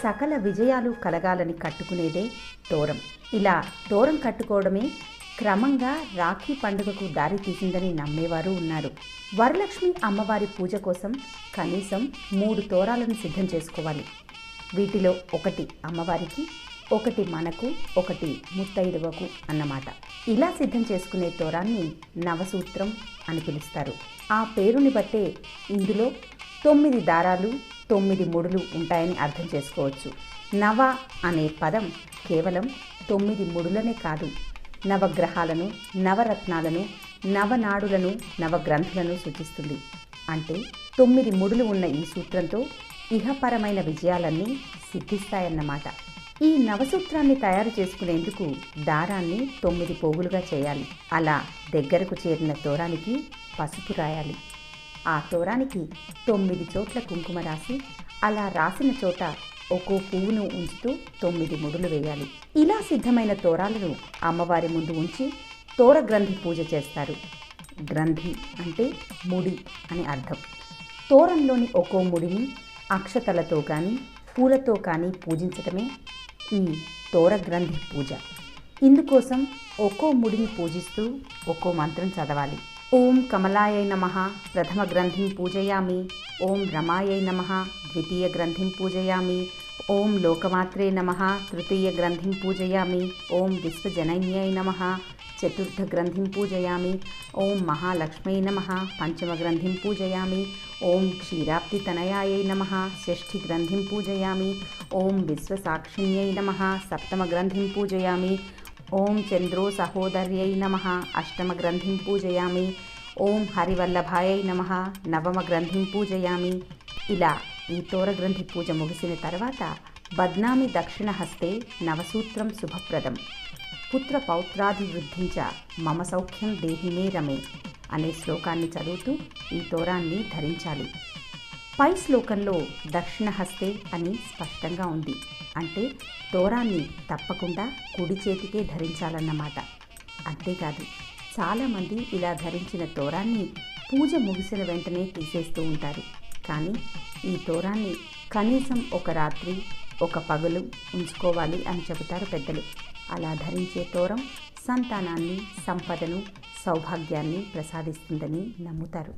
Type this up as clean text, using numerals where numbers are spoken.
సకల విజయాలు కలగాలని కట్టుకునేదే తోరం. ఇలా తోరం కట్టుకోవడమే క్రమంగా రాఖీ పండుగకు దారి తీసిందని నమ్మేవారు ఉన్నారు. వరలక్ష్మి అమ్మవారి పూజ కోసం కనీసం 3 తోరాలను సిద్ధం చేసుకోవాలి. వీటిలో ఒకటి అమ్మవారికి, ఒకటి మనకు, ఒకటి ముత్తైదువకు అన్నమాట. ఇలా సిద్ధం చేసుకునే తోరాన్ని నవసూత్రం అని పిలుస్తారు. ఆ పేరుని బట్టే ఇందులో 9 దారాలు 9 ముడులు ఉంటాయని అర్థం చేసుకోవచ్చు. నవ అనే పదం కేవలం 9 ముడులనే కాదు, నవగ్రహాలను, నవరత్నాలను, నవనాడులను, నవగ్రంథులను సూచిస్తుంది. అంటే 9 ముడులు ఉన్న ఈ సూత్రంతో ఇహపరమైన విజయాలన్నీ సిద్ధిస్తాయన్నమాట. ఈ నవసూత్రాన్ని తయారు చేసుకునేందుకు దారాన్ని 9 పోగులుగా చేయాలి. అలా దగ్గరకు చేరిన తోరానికి పసుపు రాయాలి. ఆ తోరానికి 9 చోట్ల కుంకుమ రాసి, అలా రాసిన చోట ఒక్కో పువ్వును ఉంచుతూ 9 ముడులు వేయాలి. ఇలా సిద్ధమైన తోరాలను అమ్మవారి ముందు ఉంచి తోర గ్రంథి పూజ చేస్తారు. గ్రంథి అంటే ముడి అని అర్థం. తోరంలోని ఒక్కో ముడిని అక్షతలతో కానీ పూలతో కానీ పూజించటమే ఈ తోర గ్రంథి పూజ. ఇందుకోసం ఒక్కో ముడిని పూజిస్తూ ఒక్కో మంత్రం చదవాలి. ఓం కమలాయై నమః ప్రథమ గ్రంథిం పూజయామి, ఓం రమాయై నమః ద్వితీయ గ్రంథిం పూజయామి, ఓం లోకమాత్రే నమః తృతీయ గ్రంథిం పూజయామి, ఓం విశ్వజనన్యై నమః చతుర్థ గ్రంథిం పూజయామి, ఓం మహాలక్ష్మై నమః పంచమ గ్రంథిం పూజయామి, ఓం క్షీరాబ్ధితనయాయై నమః షష్ఠి గ్రంథిం పూజయామి, ఓం విశ్వసాక్షిణ్యై నమః సప్తమ గ్రంథిం పూజయామి, ఓం చంద్రో సహోదర్యై నమః అష్టమ గ్రంథిం పూజయామి, ఓం హరివల్లభాయై నమః నవమ గ్రంథిం పూజయామి. ఇలా ఈ తోర గ్రంథి పూజ ముగిసిన తర్వాత బద్నామి దక్షిణ హస్తే నవసూత్రం శుభప్రదం, పుత్ర పౌత్రాభివృద్ధించ మమ సౌఖ్యం దేహిమే రమే అనే శ్లోకాన్ని చదువుతూ ఈ తోరాన్ని ధరించాలి. పై శ్లోకంలో దక్షిణ హస్తే అని స్పష్టంగా ఉంది. అంటే తోరాన్ని తప్పకుండా కుడి చేతికే ధరించాలన్నమాట. అంతేకాదు, చాలామంది ఇలా ధరించిన తోరాన్ని పూజ ముగిసిన వెంటనే తీసేస్తూ ఉంటారు. కానీ ఈ తోరాన్ని కనీసం ఒక రాత్రి, ఒక పగలు ఉంచుకోవాలి అని చెబుతారు పెద్దలు. అలా ధరించే తోరం సంతానాన్ని, సంపదను, సౌభాగ్యాన్ని ప్రసాదిస్తుందని నమ్ముతారు.